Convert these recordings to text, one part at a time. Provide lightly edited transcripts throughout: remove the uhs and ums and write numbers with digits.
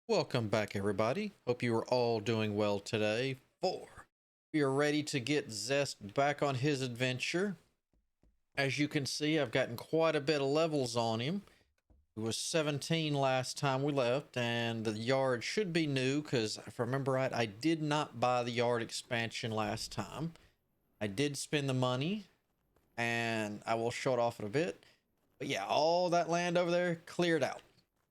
Welcome back, everybody. Hope you are all doing well today. We are ready to get Zest back on his adventure. As you can see, I've gotten quite a bit of levels on him. It was 17 last time we left, and the yard should be new because if I remember right, I did not buy the yard expansion last time. I did spend the money, and I will show it off in a bit. But yeah, all that land over there cleared out.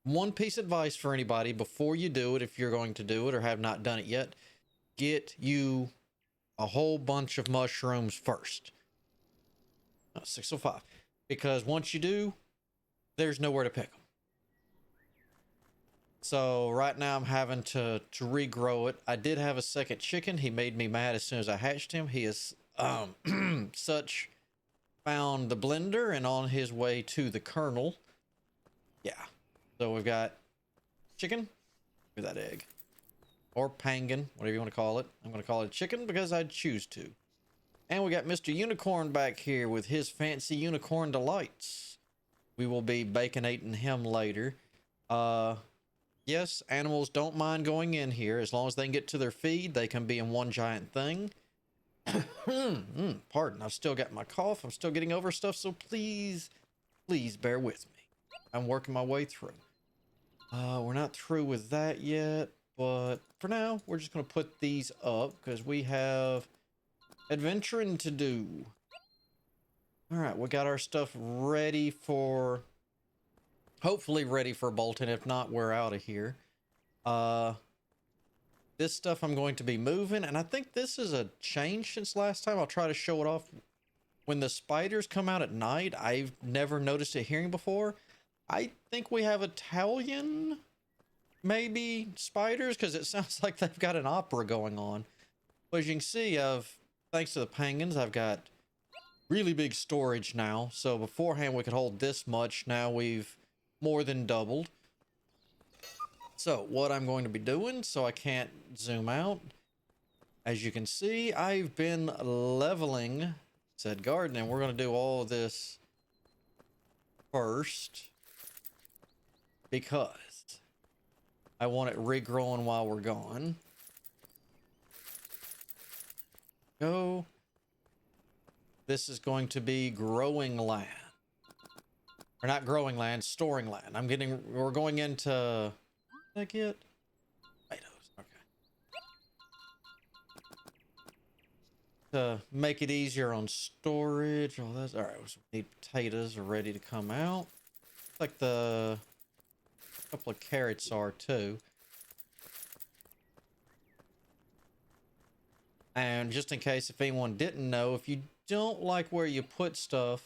One piece of advice for anybody before you do it, if you're going to do it or have not done it yet, get you a whole bunch of mushrooms first. 605. Because once you do, there's nowhere to pick them. So right now I'm having to regrow it. I did have a second chicken. He made me mad as soon as I hatched him. He is such found the blender and on his way to the kernel. Yeah. So we've got chicken with that egg. Or pangan, whatever you want to call it. I'm going to call it chicken because I choose to. And we got Mr. Unicorn back here with his fancy unicorn delights. We will be baconating him later. Yes, animals don't mind going in here. As long as they can get to their feed, they can be in one giant thing. Pardon, I've still got my cough. I'm still getting over stuff, so please bear with me. I'm working my way through. We're not through with that yet, but for now, we're just going to put these up because we have adventuring to do. All right, we got our stuff ready for, hopefully ready for bolting. If not, we're out of here. This stuff I'm going to be moving, and I think this is a change since last time. I'll try to show it off. When the spiders come out at night, I've never noticed it hearing before. I think we have Italian, maybe, spiders, because it sounds like they've got an opera going on. But as you can see, thanks to the pangans, I've got really big storage now. So beforehand, we could hold this much. Now we've more than doubled. So what I'm going to be doing, so I can't zoom out. As you can see, I've been leveling said garden, and we're going to do all of this first because I want it regrowing while we're gone. Go. This is going to be growing land. Or not growing land, storing land. We're going into, what did I get? Potatoes, okay. To make it easier on storage, all that. All right, so we need potatoes are ready to come out. Like the couple of carrots are too. And just in case if anyone didn't know, if you don't like where you put stuff,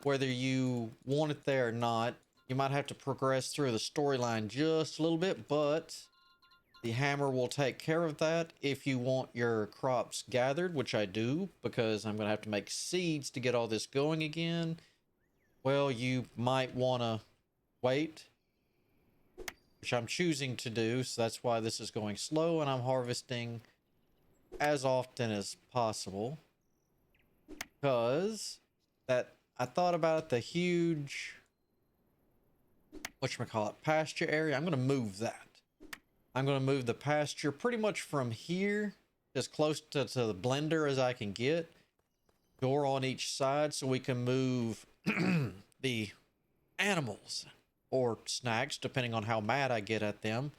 whether you want it there or not, you might have to progress through the storyline just a little bit, but the hammer will take care of that. If you want your crops gathered, which I do, because I'm going to have to make seeds to get all this going again, well, you might want to wait, which I'm choosing to do, so that's why this is going slow, and I'm harvesting as often as possible. Because that, I thought about the huge, whatchamacallit, pasture area. I'm going to move that. I'm going to move the pasture pretty much from here, as close to the blender as I can get. Door on each side so we can move the animals or snacks, depending on how mad I get at them,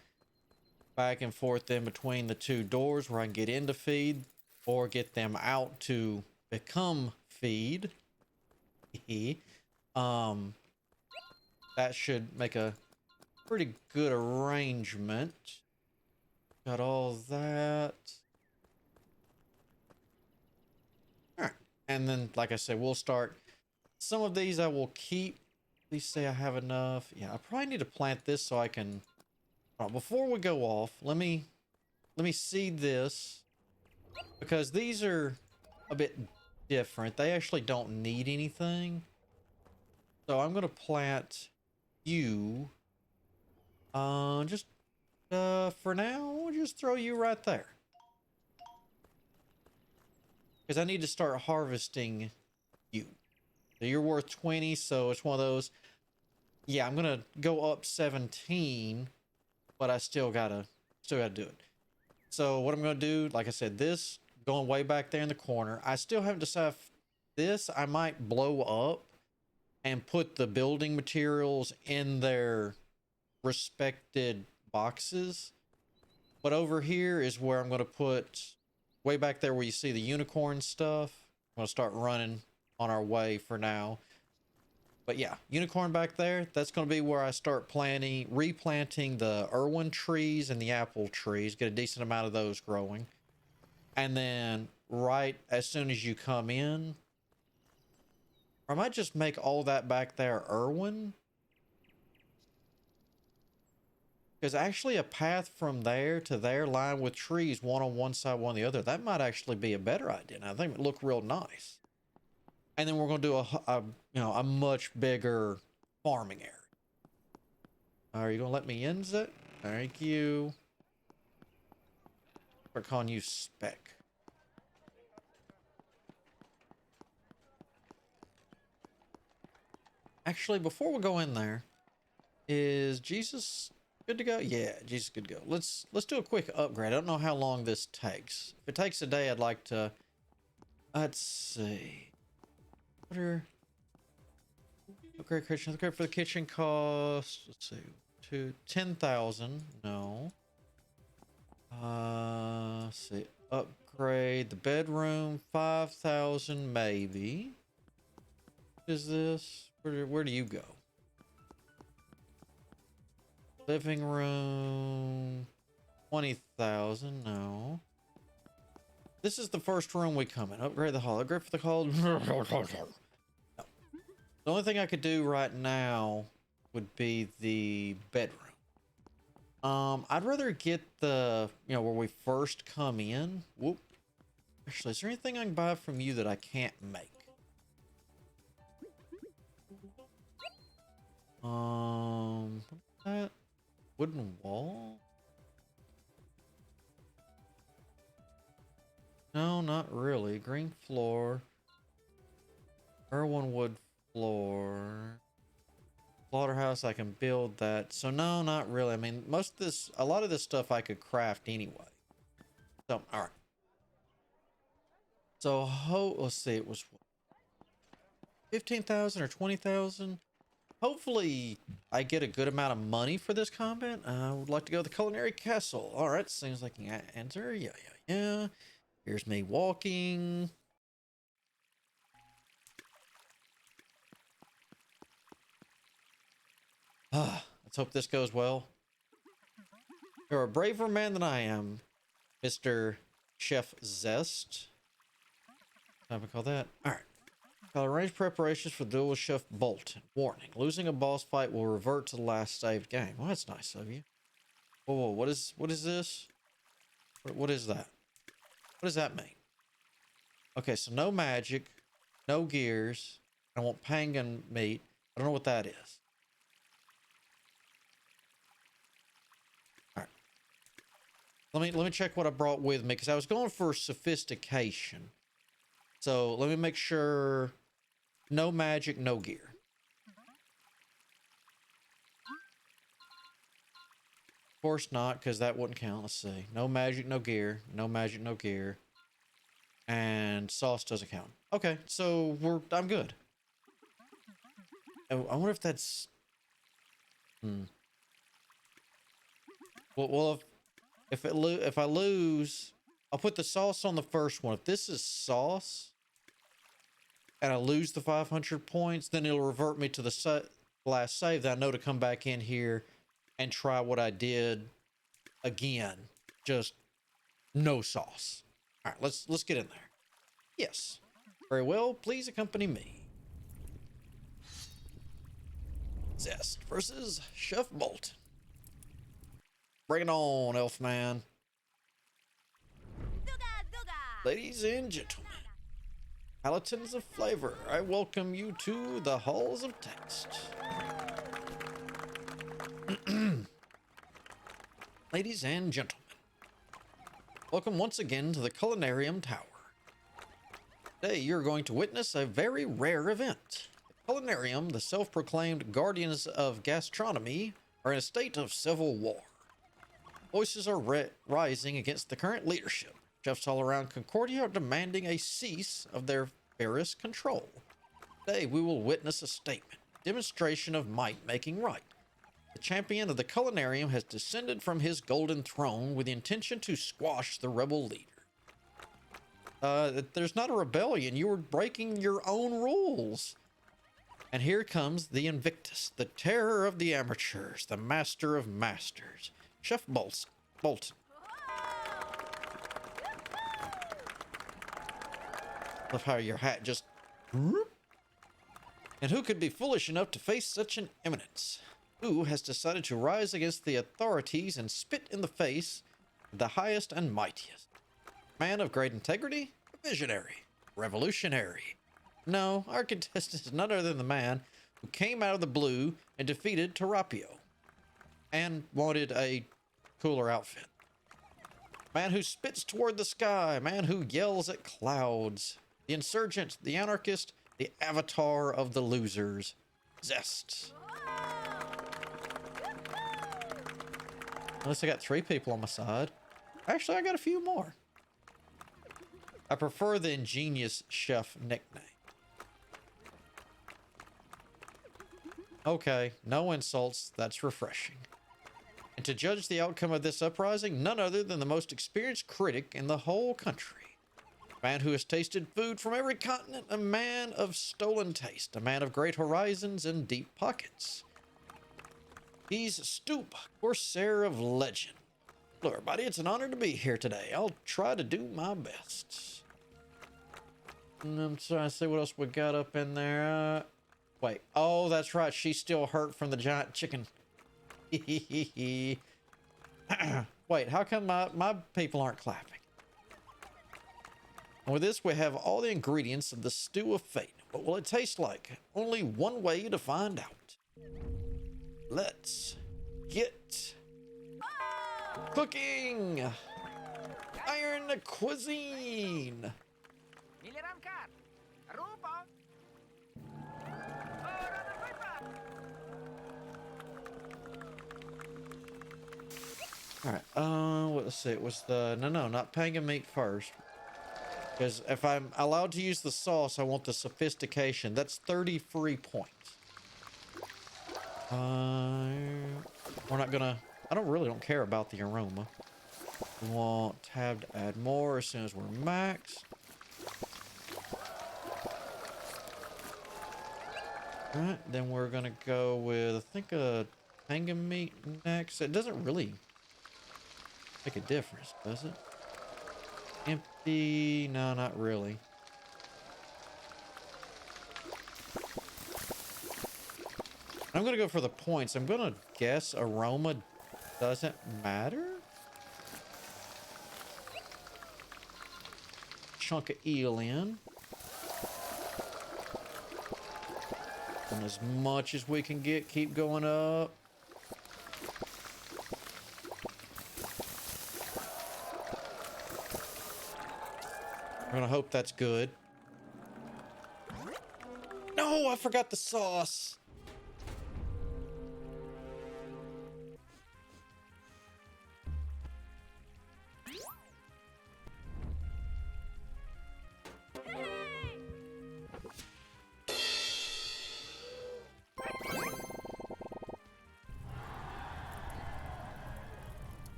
back and forth in between the two doors where I can get in to feed or get them out to become feed. That should make a pretty good arrangement. Got all that. All right. And then, like I said, we'll start. Some of these I will keep. At least say I have enough. Yeah, I probably need to plant this so I can. Before we go off, let me seed this because these are a bit different. They actually don't need anything. So I'm gonna plant you. Just for now, we'll just throw you right there. Because I need to start harvesting you. So you're worth 20, so it's one of those. Yeah, I'm gonna go up 17 but I still gotta do it. So what I'm gonna do, like I said, this going way back there in the corner. I still haven't decided if this I might blow up and put the building materials in their respected boxes. But over here is where I'm gonna put way back there where you see the unicorn stuff. I'm gonna start running on our way for now. But yeah, unicorn back there, that's going to be where I start replanting the Irwin trees and the apple trees, get a decent amount of those growing. And then right as soon as you come in, or I might just make all that back there Irwin. Because actually a path from there to there lined with trees, one on one side, one on the other, that might actually be a better idea. And I think it would look real nice. And then we're going to do a much bigger farming area. Are you going to let me in, Zet? Thank you. We're calling you Spec. Actually, before we go in there, is Jesus good to go? Yeah, Jesus good to go. Let's do a quick upgrade. I don't know how long this takes. If it takes a day, I'd like to. Let's see. What are upgrade kitchen? Upgrade for the kitchen cost. Let's see, to 10,000. No. Let's see. Upgrade the bedroom 5,000 maybe. Is this where do you go? Living room 20,000. No. This is the first room we come in. Upgrade the hall. Upgrade for the hall. No. The only thing I could do right now would be the bedroom. I'd rather get the, where we first come in. Whoop. Actually, is there anything I can buy from you that I can't make? What's that? Wooden wall? No, not really. Green floor. Irwin wood floor. Slaughterhouse, I can build that. So no, not really. I mean, a lot of this stuff I could craft anyway. So, all right. So, let's see, it was 15,000 or 20,000. Hopefully, I get a good amount of money for this combat. I would like to go to the culinary castle. All right, seems like I can enter. Yeah. Here's me walking. Let's hope this goes well. You're a braver man than I am, Mr. Chef Zest. How do we call that? All right. I'll arrange preparations for duel with Chef Bolton. Warning: losing a boss fight will revert to the last saved game. Well, that's nice of you. Whoa, what is this? What is that? What does that mean? Okay, so no magic, no gears. I want pangan meat. I don't know what that is. All right. Let me check what I brought with me, because I was going for sophistication. So let me make sure no magic, no gear. Of course not, because that wouldn't count. Let's see. No magic, no gear. No magic, no gear. And sauce doesn't count. Okay, so I'm good. Oh, I wonder if that's... Well, if I lose, I'll put the sauce on the first one. If this is sauce and I lose the 500 points, then it'll revert me to the last save that I know to come back in here and try what I did again. Just no sauce. All right, let's get in there. Yes. Very well. Please accompany me. Zest versus Chef Bolton. Bring it on, Elfman. Ladies and gentlemen, paladins of flavor, I welcome you to the halls of taste. Ladies and gentlemen, welcome once again to the Culinarium Tower. Today you're going to witness a very rare event. The Culinarium, the self-proclaimed guardians of gastronomy, are in a state of civil war. Voices are rising against the current leadership. Chefs all around Concordia are demanding a cease of their various control. Today we will witness a statement, demonstration of might making right. The champion of the culinarium has descended from his golden throne with the intention to squash the rebel leader. There's not a rebellion. You were breaking your own rules. And here comes the Invictus, the terror of the amateurs, the master of masters, Chef Bolton. Love how your hat just... And who could be foolish enough to face such an eminence? Who has decided to rise against the authorities and spit in the face of the highest and mightiest? Man of great integrity? A visionary? Revolutionary? No, our contestant is none other than the man who came out of the blue and defeated Terapio and wanted a cooler outfit. Man who spits toward the sky, man who yells at clouds. The insurgent, the anarchist, the avatar of the losers. Zest. Unless I got 3 people on my side. Actually, I got a few more. I prefer the ingenious chef nickname. Okay, no insults. That's refreshing. And to judge the outcome of this uprising, none other than the most experienced critic in the whole country. A man who has tasted food from every continent, a man of stolen taste, a man of great horizons and deep pockets. He's Stoop, Corsair of Legend. Hello, everybody. It's an honor to be here today. I'll try to do my best. And I'm trying to see what else we got up in there. Wait. Oh, that's right. She's still hurt from the giant chicken. Wait, how come my people aren't clapping? And with this, we have all the ingredients of the stew of fate. What will it taste like? Only one way to find out. Let's get cooking. Iron cuisine. All right. Let's see. It was the no, not panga meat first. Because if I'm allowed to use the sauce, I want the sophistication. That's 30 free points. We're not gonna... I don't care about the aroma. We want tab to add more as soon as we're maxed. Alright, then we're gonna go with, I think, a panga meat next. It doesn't really make a difference, does it? Empty... No, not really. I'm gonna go for the points. I'm gonna guess aroma doesn't matter. Chunk of eel in. And as much as we can get, keep going up. We're gonna hope that's good. No, I forgot the sauce.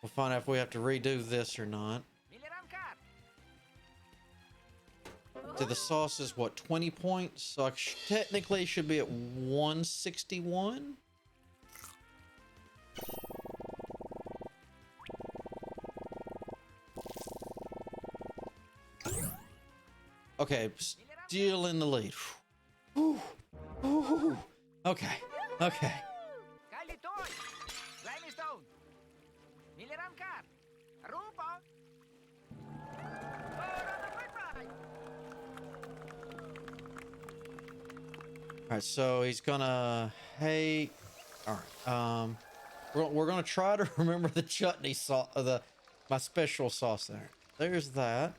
We'll find out if we have to redo this or not. So the sauce is what, 20 points? So I technically should be at 161. Okay, still in the lead. Whew. Whew. Okay, okay. All right, so he's gonna hate. All right, we're gonna try to remember the chutney sauce, my special sauce there. There's that.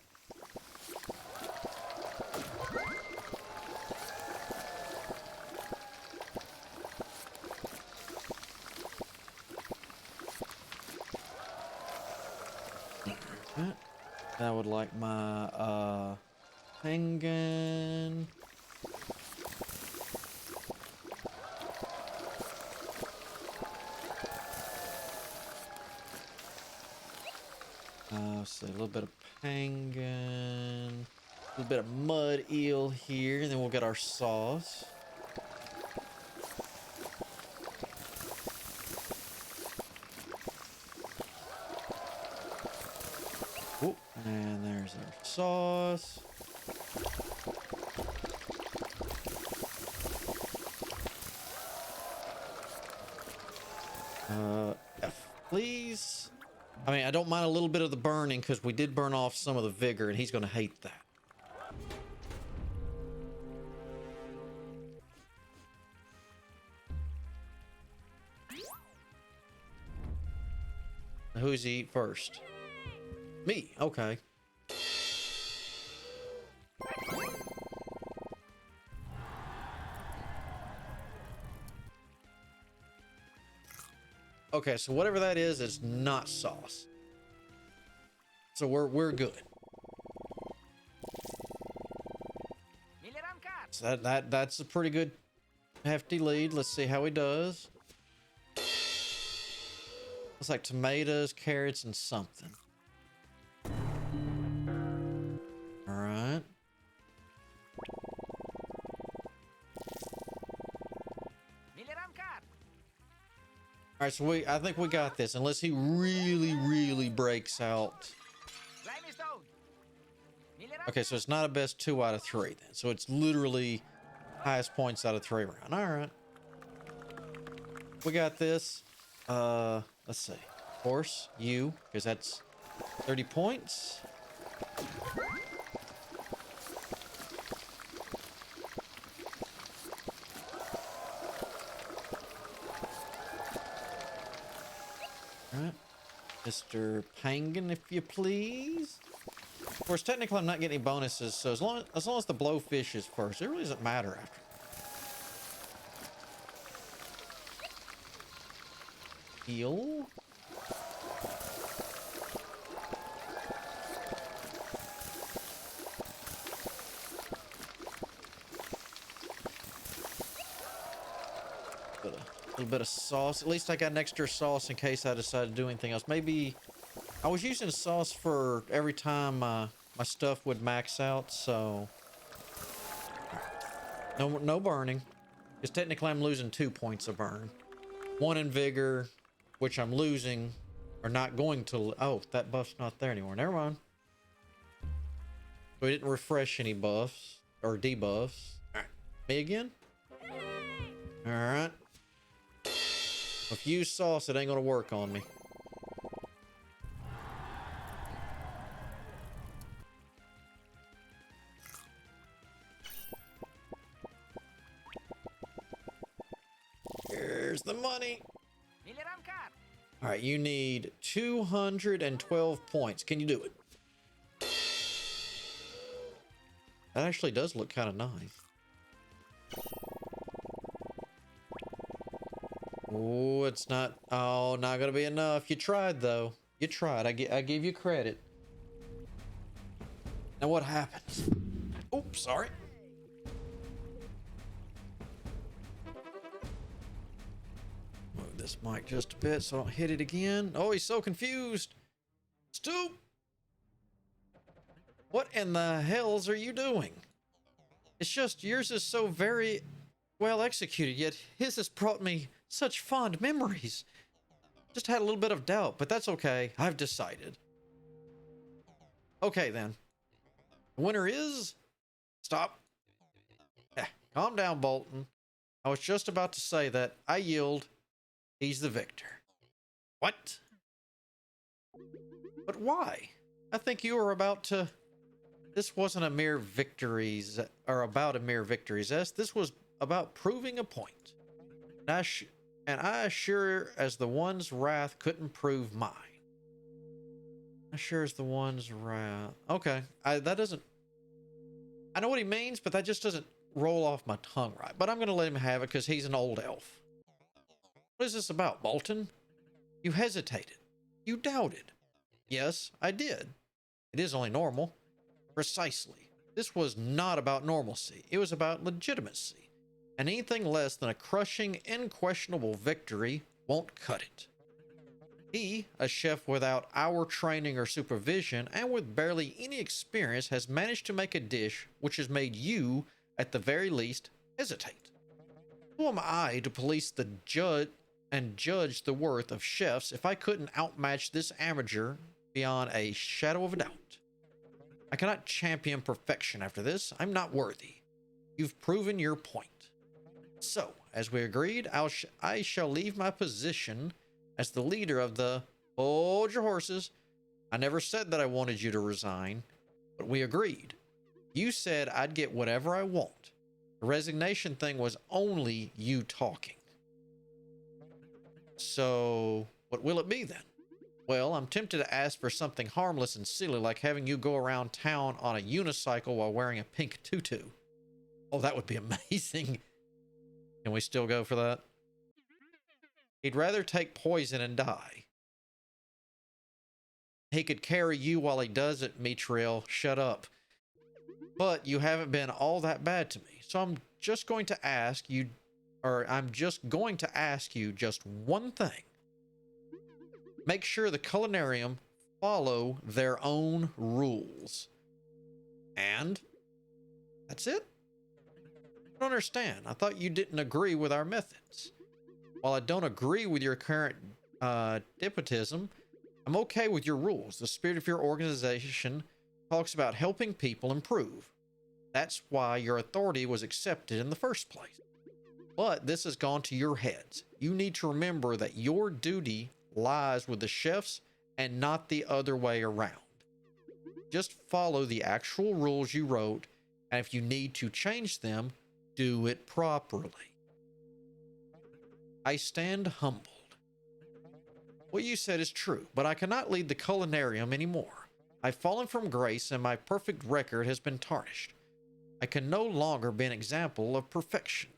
I would like my handgun. So a little bit of pangan, a little bit of mud eel here, and then we'll get our sauce. Oh, and there's our sauce. F, please. I mean, I don't mind a little bit of the burning because we did burn off some of the vigor, and he's going to hate that. Who's he eat first? Me. Okay. Okay, so whatever that is not sauce. So we're good. So that's a pretty good hefty lead. Let's see how he does. Looks like tomatoes, carrots, and something. All right. All right, so I think we got this, unless he really breaks out. Okay, so it's not a best 2 out of 3 then. So it's literally highest points out of 3 round. All right. We got this. Let's see. Of course, you, because that's 30 points. All right. Mr. Pangan, if you please. Of course, technically I'm not getting any bonuses, so as long as the blowfish is first, it really doesn't matter after. Eel. A little bit of sauce. At least I got an extra sauce in case I decide to do anything else. Maybe I was using sauce for every time my stuff would max out, so no burning. Because technically I'm losing 2 points of burn. 1 in vigor, which I'm losing, or not going to. Oh, that buff's not there anymore. Never mind. So we didn't refresh any buffs or debuffs. All right, me again. All right. If you use sauce, it ain't gonna work on me. Here's the money. All right, you need 212 points. Can you do it? That actually does look kind of nice. Oh, it's not. Oh, not gonna be enough. You tried though. You tried. I give you credit. Now what happens? Oops, sorry. Move this mic just a bit so I don't hit it again. Oh, he's so confused. Stoop. What in the hells are you doing? It's just yours is so very well executed, yet his has brought me such fond memories. Just had a little bit of doubt, but that's okay. I've decided. Okay, then. The winner is... Stop. Calm down, Bolton. I was just about to say that. I yield. He's the victor. What? But why? I think you were about to... This wasn't a mere victories, or about a mere victories. This was about proving a point. And I assure as the one's wrath couldn't prove mine. I sure as the one's wrath. Okay, that doesn't... I know what he means, but that just doesn't roll off my tongue right. But I'm going to let him have it because he's an old elf. What is this about, Bolton? You hesitated. You doubted. Yes, I did. It is only normal. Precisely. This was not about normalcy. It was about legitimacy. And anything less than a crushing, unquestionable victory won't cut it. He, a chef without our training or supervision and with barely any experience, has managed to make a dish which has made you, at the very least, hesitate. Who am I to police the judge and judge the worth of chefs if I couldn't outmatch this amateur beyond a shadow of a doubt? I cannot champion perfection after this. I'm not worthy. You've proven your point. So, as we agreed, I shall leave my position as the leader of the... Hold your horses. I never said that I wanted you to resign, but we agreed. You said I'd get whatever I want. The resignation thing was only you talking. So, what will it be then? Well, I'm tempted to ask for something harmless and silly, like having you go around town on a unicycle while wearing a pink tutu. Oh, that would be amazing. Can we still go for that? He'd rather take poison and die. He could carry you while he does it, Mitriel. Shut up. But you haven't been all that bad to me, so I'm just going to ask you just one thing. Make sure the culinarium follow their own rules. And that's it? I don't understand. I thought you didn't agree with our methods. While I don't agree with your current despotism, I'm okay with your rules. The spirit of your organization talks about helping people improve. That's why your authority was accepted in the first place. But this has gone to your heads. You need to remember that your duty lies with the chefs and not the other way around. Just follow the actual rules you wrote, and if you need to change them, do it properly. I stand humbled. What you said is true, but I cannot lead the culinarium anymore. I've fallen from grace and my perfect record has been tarnished. I can no longer be an example of perfection.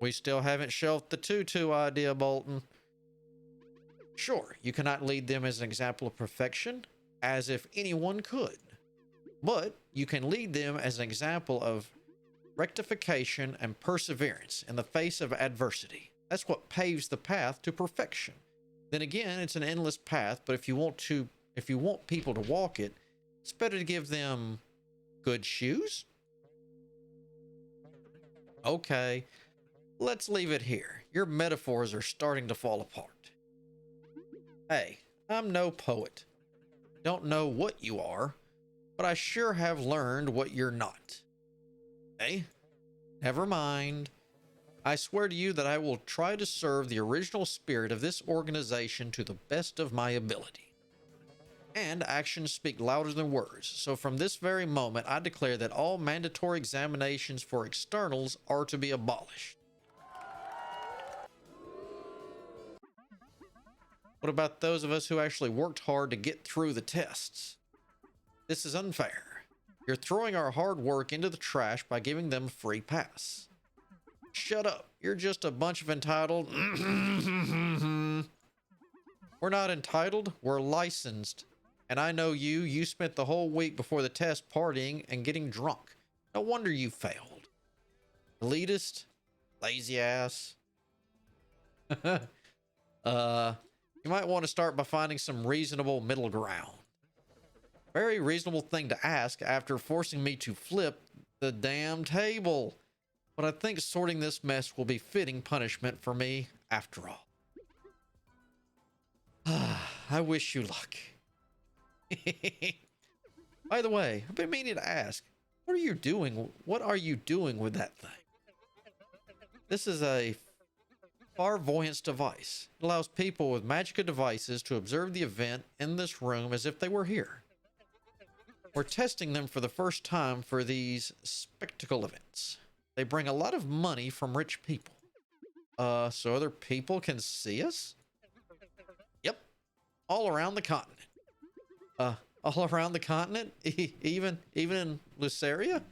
We still haven't shelved the tutu idea, Bolton. Sure, you cannot lead them as an example of perfection, as if anyone could. But you can lead them as an example of rectification and perseverance in the face of adversity. That's what paves the path to perfection. Then again, it's an endless path, but if you want people to walk it, it's better to give them good shoes. Okay, let's leave it here. Your metaphors are starting to fall apart. Hey, I'm no poet. Don't know what you are, but I sure have learned what you're not. Hey, never mind. I swear to you that I will try to serve the original spirit of this organization to the best of my ability. And actions speak louder than words, so from this very moment I declare that all mandatory examinations for externals are to be abolished. What about those of us who actually worked hard to get through the tests? This is unfair. You're throwing our hard work into the trash by giving them a free pass. Shut up. You're just a bunch of entitled... We're not entitled. We're licensed. And I know you. You spent the whole week before the test partying and getting drunk. No wonder you failed. Elitist. Lazy ass. You might want to start by finding some reasonable middle ground. Very reasonable thing to ask after forcing me to flip the damn table. But I think sorting this mess will be fitting punishment for me after all. I wish you luck. By the way, I've been meaning to ask, what are you doing? What are you doing with that thing? This is a clairvoyance device. It allows people with magical devices to observe the event in this room as if they were here. We're testing them for the first time for these spectacle events. They bring a lot of money from rich people. So other people can see us? Yep. All around the continent. All around the continent? Even in Luceria?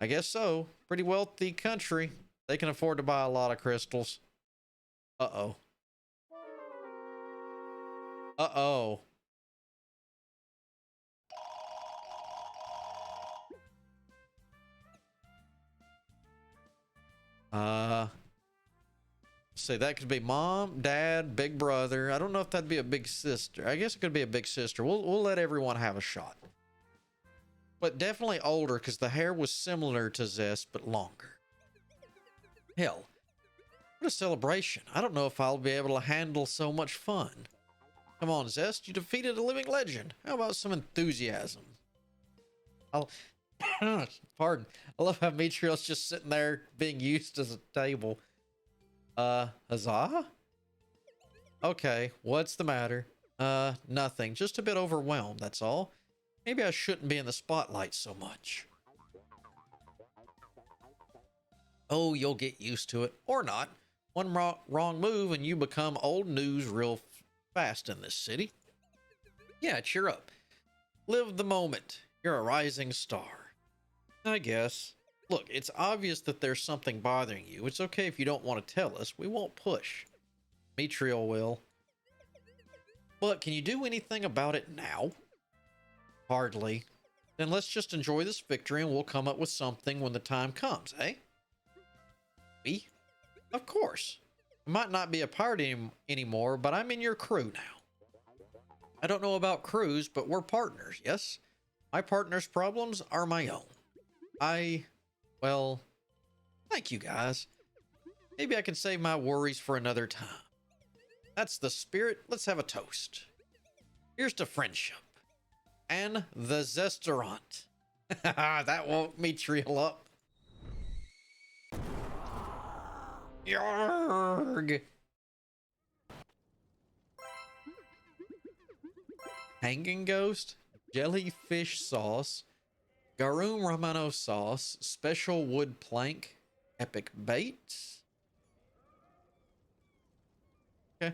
I guess so. Pretty wealthy country. They can afford to buy a lot of crystals. Uh-oh. Uh-oh. see, that could be mom, dad, big brother. I don't know if that'd be a big sister. I guess it could be a big sister. We'll let everyone have a shot. But definitely older, because the hair was similar to Zest, but longer. Hell, what a celebration. I don't know if I'll be able to handle so much fun. Come on, Zest, you defeated a living legend. How about some enthusiasm? I'll... Pardon. I love how Metriel's just sitting there being used as a table. Huzzah? Okay, what's the matter? Nothing. Just a bit overwhelmed, that's all. Maybe I shouldn't be in the spotlight so much. Oh, you'll get used to it. Or not. One wrong move and you become old news real fast in this city. Yeah, cheer up. Live the moment. You're a rising star. I guess. Look, it's obvious that there's something bothering you. It's okay if you don't want to tell us. We won't push. Metriel will. But can you do anything about it now? Hardly. Then let's just enjoy this victory and we'll come up with something when the time comes, eh? Me? Of course. I might not be a pirate anymore, but I'm in your crew now. I don't know about crews, but we're partners, yes? My partner's problems are my own. Well, thank you guys. Maybe I can save my worries for another time. That's the spirit. Let's have a toast. Here's to friendship. And the Zesterant. That woke Metriel up. Yarg! Hanging Ghost, jellyfish sauce, garum romano sauce, special wood plank, epic bait. Okay.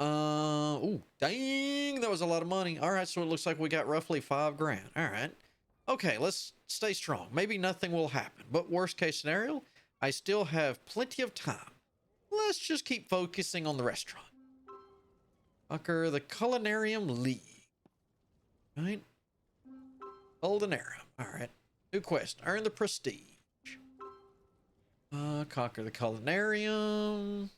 Ooh, dang, that was a lot of money. All right, so it looks like we got roughly $5 grand. All right. Okay, let's stay strong. Maybe nothing will happen, but worst case scenario, I still have plenty of time. Let's just keep focusing on the restaurant. Fucker, the Culinarium League. Right? Culinarium. All right. New quest. Earn the prestige. Conquer the Culinarium.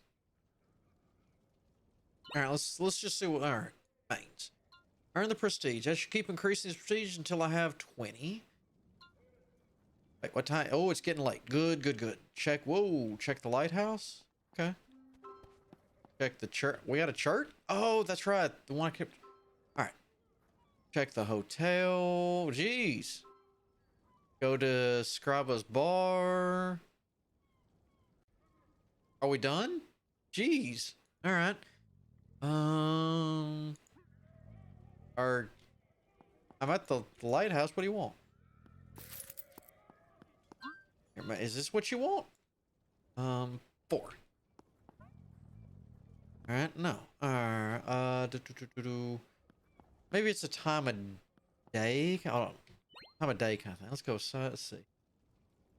All right, let's just see what our things. Earn the prestige. I should keep increasing this prestige until I have 20. Wait, what time? Oh, it's getting late. Good, good, good. Check. Whoa, check the lighthouse. Okay. Check the church. We got a church? Oh, that's right. The one I kept. All right. Check the hotel. Jeez. Go to Scraba's bar. Are we done? Jeez. All right. I'm at the lighthouse. What do you want? Is this what you want? 4. All right. No. Maybe it's a time of day. I don't know. Time of day kind of thing. Let's go. So, let's see.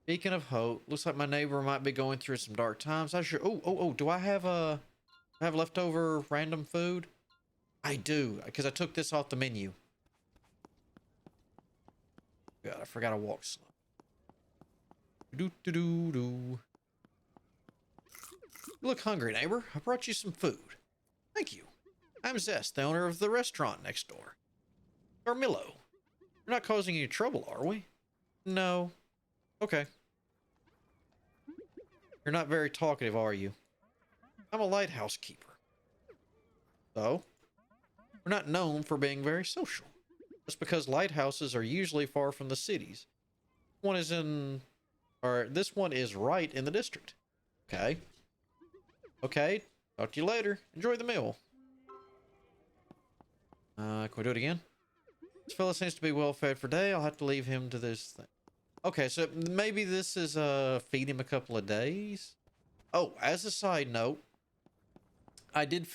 Beacon of hope. Looks like my neighbor might be going through some dark times. I sure. Oh. Do I have leftover random food? I do, because I took this off the menu. God, I forgot to walk slow. You look hungry, neighbor. I brought you some food. Thank you. I'm Zest, the owner of the restaurant next door. Carmillo. We're not causing you trouble, are we? No. Okay. You're not very talkative, are you? I'm a lighthouse keeper. So, we're not known for being very social. That's because lighthouses are usually far from the cities. This one is right in the district. Okay. Okay. Talk to you later. Enjoy the meal. Can we do it again? This fella seems to be well fed for day. I'll have to leave him to this thing. Okay, so maybe this is feed him a couple of days. Oh, as a side note, I did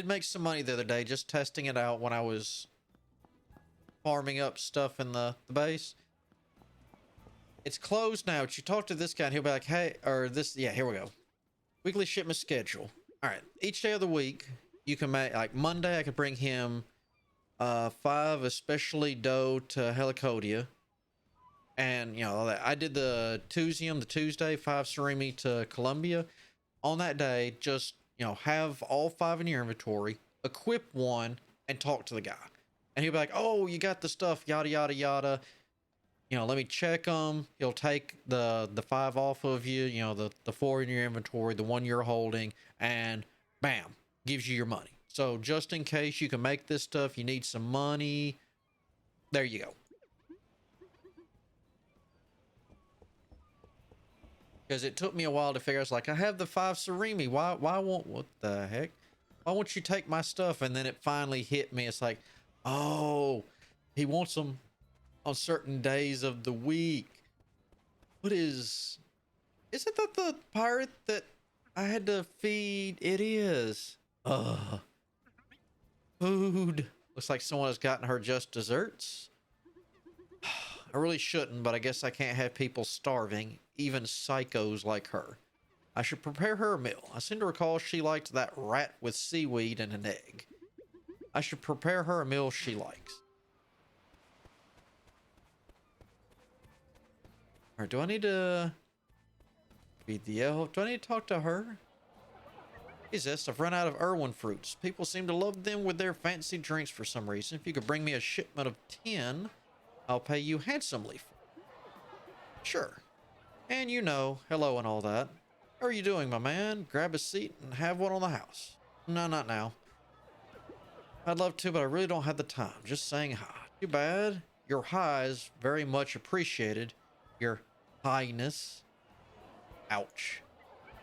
make some money the other day just testing it out when I was farming up stuff in the base. It's closed now, but you talk to this guy and he'll be like, hey, or this, yeah, here we go. Weekly shipment schedule. All right, each day of the week, you can make, like Monday, I could bring him 5 especially dough to Helicodia. And, you know, I did the Tuesday, 5 surimi to Columbia. on that day, just, have all 5 in your inventory, equip one, and talk to the guy. And he'll be like, oh, you got the stuff, yada, yada, yada. Let me check them. He'll take the 5 off of you, the 4 in your inventory, the 1 you're holding, and bam, gives you your money. So just in case you can make this stuff, you need some money. There you go. Because it took me a while to figure out, it's like, I have the 5 surimi. Why won't, what the heck? Why won't you take my stuff? And then it finally hit me. It's like, oh, he wants them on certain days of the week. Isn't that the pirate that I had to feed? It is. Food. Looks like someone has gotten her just desserts. I really shouldn't, but I guess I can't have people starving, even psychos like her. I should prepare her a meal. I seem to recall she liked that rat with seaweed and an egg. I should prepare her a meal she likes. Or do I need to feed the elf? Do I need to talk to her? Jesus, I've run out of Irwin fruits. People seem to love them with their fancy drinks for some reason. If you could bring me a shipment of 10, I'll pay you handsomely. Sure. And hello and all that. How are you doing, my man? Grab a seat and have one on the house. No, not now. I'd love to, but I really don't have the time. Just saying hi. Too bad. Your hi is very much appreciated. Your highness. Ouch.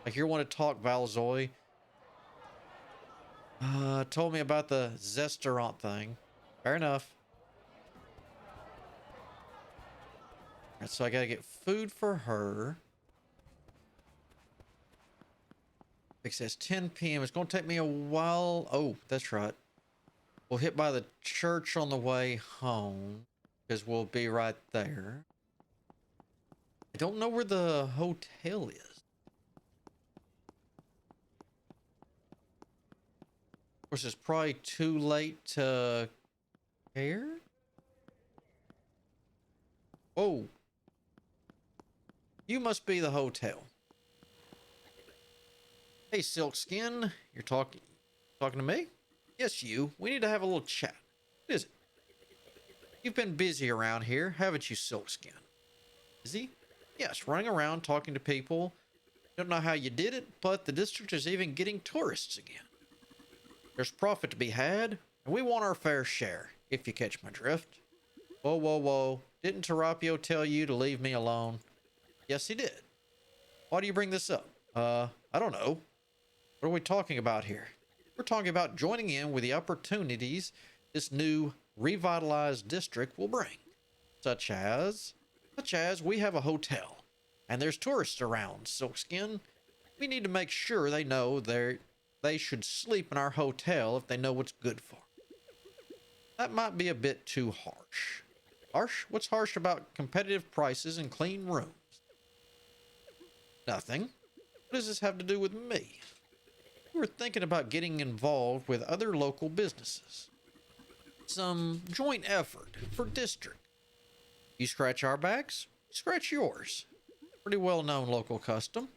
Like you want to talk, Valzoy. Told me about the Zesterant thing. Fair enough. Alright, so I gotta get food for her. It says 10 p.m. It's gonna take me a while. Oh, that's right. We'll hit by the church on the way home, because we'll be right there. I don't know where the hotel is. Of course, it's probably too late to care. Oh. You must be the hotel. Hey, Silkskin. You're talking to me? Yes, you. We need to have a little chat. What is it? You've been busy around here, haven't you, Silkskin? Busy? Yes, running around talking to people. Don't know how you did it, but the district is even getting tourists again. There's profit to be had, and we want our fair share, if you catch my drift. Whoa, whoa, whoa. Didn't Terapio tell you to leave me alone? Yes, he did. Why do you bring this up? I don't know. What are we talking about here? We're talking about joining in with the opportunities this new revitalized district will bring. Such as we have a hotel, and there's tourists around, Silkskin. We need to make sure they know they should sleep in our hotel if they know what's good for them. That might be a bit too harsh. Harsh? What's harsh about competitive prices and clean rooms? Nothing. What does this have to do with me? We were thinking about getting involved with other local businesses. Some joint effort for district. You scratch our backs, scratch yours. Pretty well-known local custom.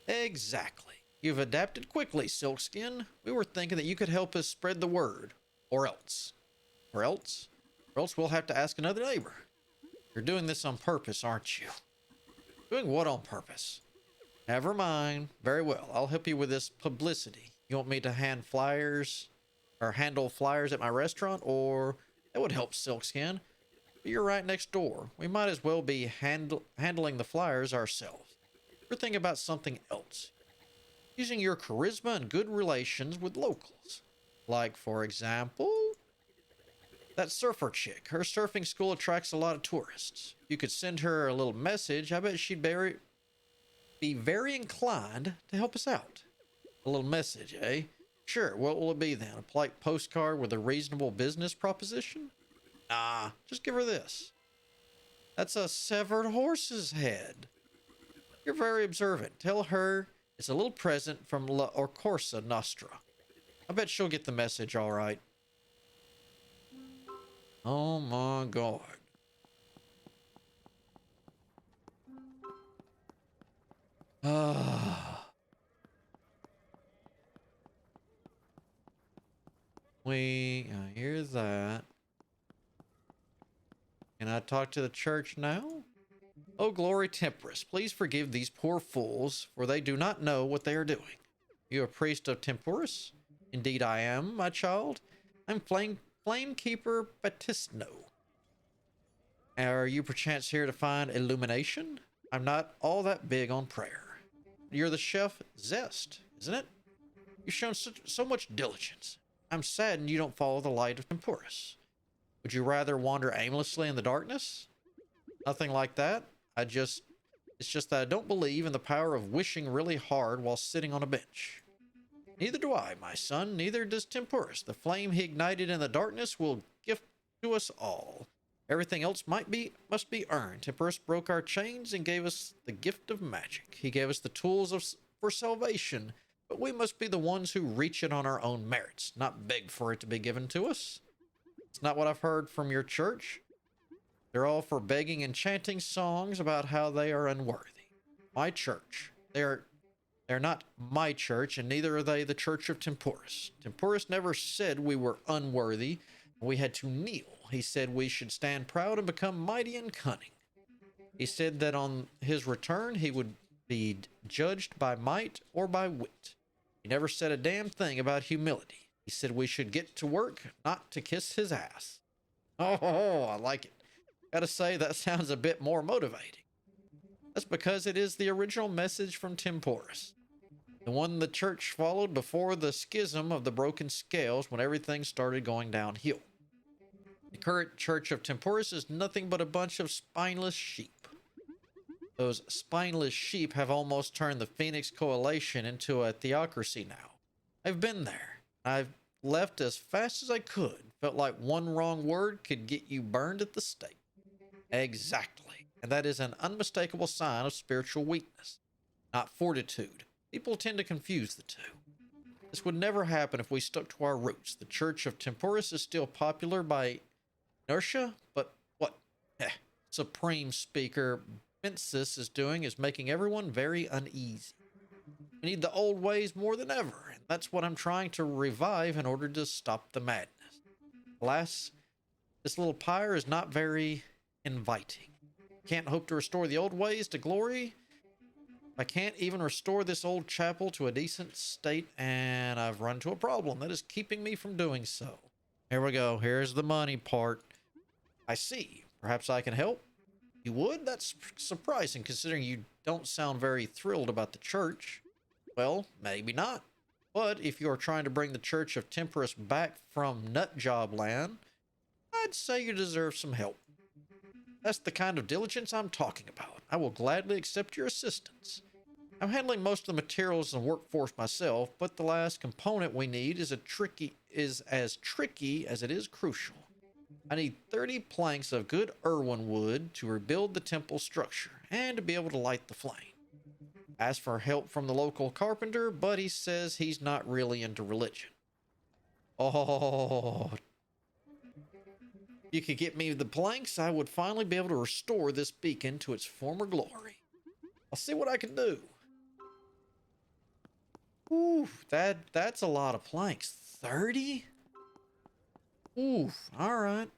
Exactly. You've adapted quickly, Silkskin. We were thinking that you could help us spread the word. Or else we'll have to ask another neighbor. You're doing this on purpose, aren't you? Doing what on purpose? Never mind. Very well. I'll help you with this publicity. You want me to handle flyers at my restaurant? Or that would help, Silkskin. But you're right next door. We might as well be handling the flyers ourselves. We're thinking about something else. Using your charisma and good relations with locals. Like, for example, that surfer chick. Her surfing school attracts a lot of tourists. You could send her a little message. I bet she'd be very inclined to help us out. A little message, eh? Sure, what will it be then? A polite postcard with a reasonable business proposition? Nah, just give her this. That's a severed horse's head. You're very observant. Tell her it's a little present from La Orcorsa Nostra. I bet she'll get the message all right. Oh my god. We hear that. Can I talk to the church now? O glory Temperus, please forgive these poor fools, for they do not know what they are doing. You a priest of Temperus? Indeed I am, my child. I'm Flamekeeper Batisno. Are you perchance here to find illumination? I'm not all that big on prayer. You're the chef Zest, isn't it? You've shown so much diligence. I'm saddened you don't follow the light of Temperus. Would you rather wander aimlessly in the darkness? Nothing like that. It's just that I don't believe in the power of wishing really hard while sitting on a bench. Neither do I, my son, neither does Temperus. The flame he ignited in the darkness will gift to us all. Everything else must be earned. Temperus broke our chains and gave us the gift of magic. He gave us the tools for salvation, but we must be the ones who reach it on our own merits, not beg for it to be given to us. It's not what I've heard from your church. They're all for begging and chanting songs about how they are unworthy. My church. They're not my church, and neither are they the church of Temperus. Temperus never said we were unworthy. We had to kneel. He said we should stand proud and become mighty and cunning. He said that on his return, he would be judged by might or by wit. He never said a damn thing about humility. He said we should get to work, not to kiss his ass. Oh, I like it. Gotta say, that sounds a bit more motivating. That's because it is the original message from Temperus. The one the church followed before the schism of the broken scales when everything started going downhill. The current church of Temperus is nothing but a bunch of spineless sheep. Those spineless sheep have almost turned the Phoenix Coalition into a theocracy now. I've been there. I've left as fast as I could. Felt like one wrong word could get you burned at the stake. Exactly. And that is an unmistakable sign of spiritual weakness, not fortitude. People tend to confuse the two. This would never happen if we stuck to our roots. The Church of Temperus is still popular by inertia, but what Supreme Speaker Bensis is doing is making everyone very uneasy. We need the old ways more than ever, and that's what I'm trying to revive in order to stop the madness. Alas, this little pyre is not very inviting. Can't hope to restore the old ways to glory. I can't even restore this old chapel to a decent state, and I've run into a problem that is keeping me from doing so. Here we go. Here's the money part. I see. Perhaps I can help? You would? That's surprising, considering you don't sound very thrilled about the church. Well, maybe not. But if you are trying to bring the Church of Temperus back from nutjob land, I'd say you deserve some help. That's the kind of diligence I'm talking about. I will gladly accept your assistance. I'm handling most of the materials and workforce myself, but the last component we need is as tricky as it is crucial. I need 30 planks of good Irwin wood to rebuild the temple structure and to be able to light the flame. Asked for help from the local carpenter, but he says he's not really into religion. Oh, you could get me the planks, I would finally be able to restore this beacon to its former glory. I'll see what I can do. Ooh, that's a lot of planks. 30? Oof, all right.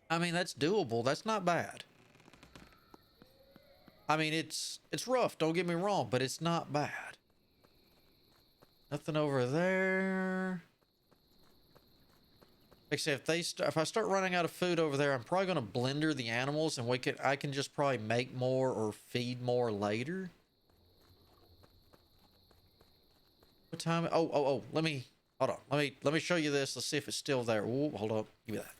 I mean, that's doable. That's not bad. I mean, it's rough, don't get me wrong, but it's not bad. Nothing over there. Like I say, if I start running out of food over there, I'm probably going to blender the animals, and I can just probably make more or feed more later. What time? Oh, let me hold on. Let me show you this. Let's see if it's still there. Ooh, hold on. Give me that.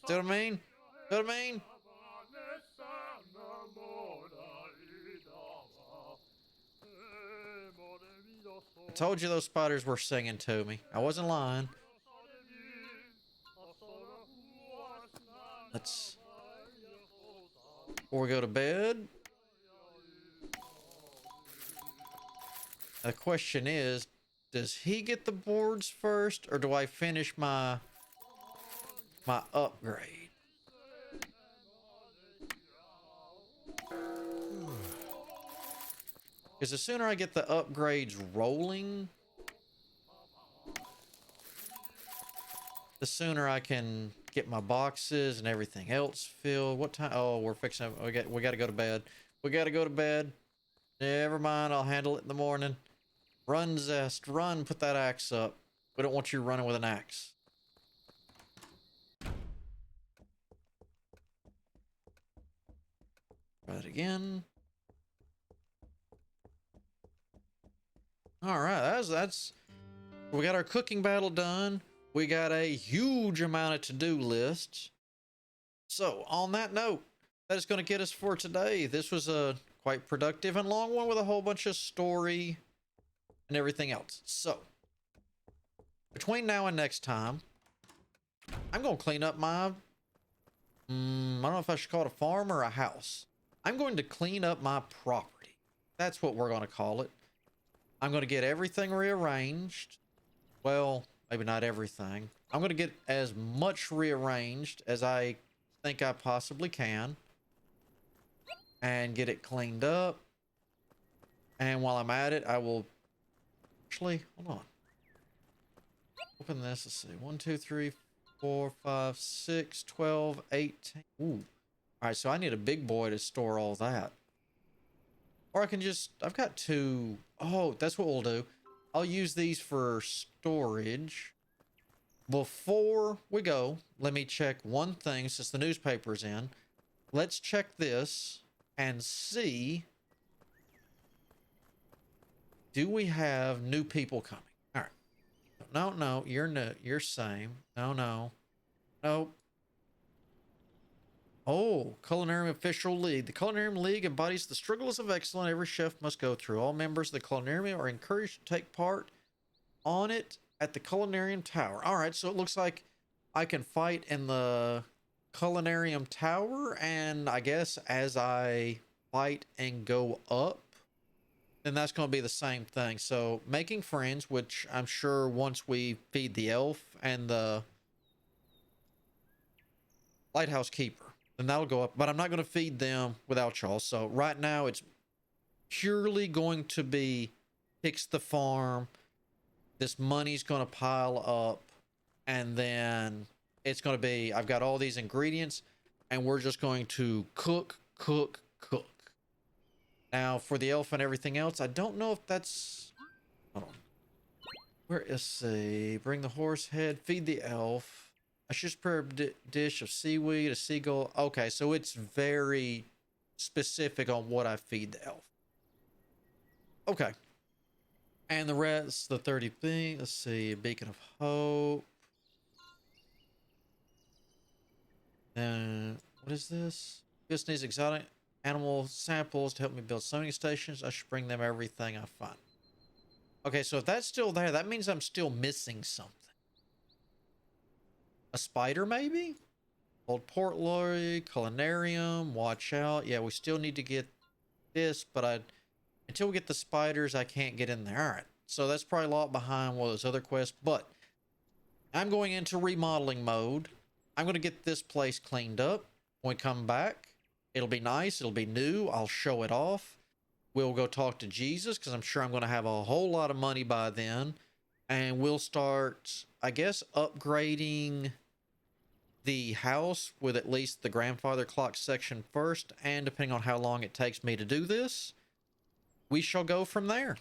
See what I mean? See what I mean? I told you those spiders were singing to me. I wasn't lying. Let's... Before we go to bed... The question is, does he get the boards first, or do I finish my my upgrade. Because the sooner I get the upgrades rolling, the sooner I can get my boxes and everything else filled. What time? Oh, we're fixing. We got to go to bed. We got to go to bed. Never mind. I'll handle it in the morning. Run, Zest. Run. Put that axe up. We don't want you running with an axe. Try it again. All right. That's. We got our cooking battle done. We got a huge amount of to-do lists. So, on that note, that is going to get us for today. This was a quite productive and long one with a whole bunch of story and everything else. So, between now and next time, I'm going to clean up my... I don't know if I should call it a farm or a house. I'm going to clean up my property. That's what we're going to call it. I'm going to get everything rearranged. Well, maybe not everything. I'm going to get as much rearranged as I think I possibly can. And get it cleaned up. And while I'm at it, I will... Actually, hold on. Open this. Let's see. 1, 2, 3, 4, 5, 6, 12, 18. Ooh. Alright, so I need a big boy to store all that. Or I can just... I've got 2... Oh, that's what we'll do. I'll use these for storage. Before we go, let me check one thing since the newspaper's in. Let's check this and see... Do we have new people coming? All right. No, you're new. You're same. No. Nope. Oh, Culinary Official League. The Culinary League embodies the struggles of excellence every chef must go through. All members of the Culinary are encouraged to take part on it at the Culinarium Tower. All right, so it looks like I can fight in the Culinarium Tower, and I guess as I fight and go up, then that's going to be the same thing. So making friends, which I'm sure once we feed the elf and the lighthouse keeper, then that'll go up. But I'm not going to feed them without y'all. So right now it's purely going to be fix the farm. This money's going to pile up. And then it's going to be, I've got all these ingredients and we're just going to cook. Now, for the elf and everything else, I don't know if that's... Hold on. Where is see? Bring the horse head, feed the elf. I should prepare a dish of seaweed, a seagull. Okay, so it's very specific on what I feed the elf. Okay. And the rest, the 30 thing. Let's see. A beacon of hope. What is this? This needs exotic animal samples to help me build sewing stations. I should bring them everything I find. Okay, so if that's still there, that means I'm still missing something. A spider, maybe? Old Port Lorry, Culinarium, watch out. Yeah, we still need to get this, but until we get the spiders, I can't get in there. All right, so that's probably a lot behind one of those other quests, but I'm going into remodeling mode. I'm going to get this place cleaned up. When we come back, it'll be nice. It'll be new. I'll show it off. We'll go talk to Jesus because I'm sure I'm going to have a whole lot of money by then. And we'll start, I guess, upgrading the house with at least the grandfather clock section first. And depending on how long it takes me to do this, we shall go from there.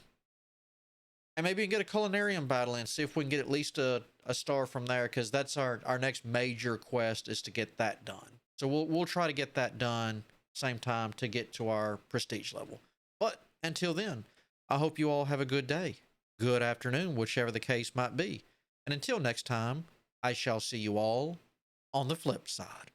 And maybe we can get a culinarium battle and see if we can get at least a star from there, because that's our next major quest is to get that done. So we'll try to get that done same time to get to our prestige level. But until then, I hope you all have a good day, good afternoon, whichever the case might be. And until next time, I shall see you all on the flip side.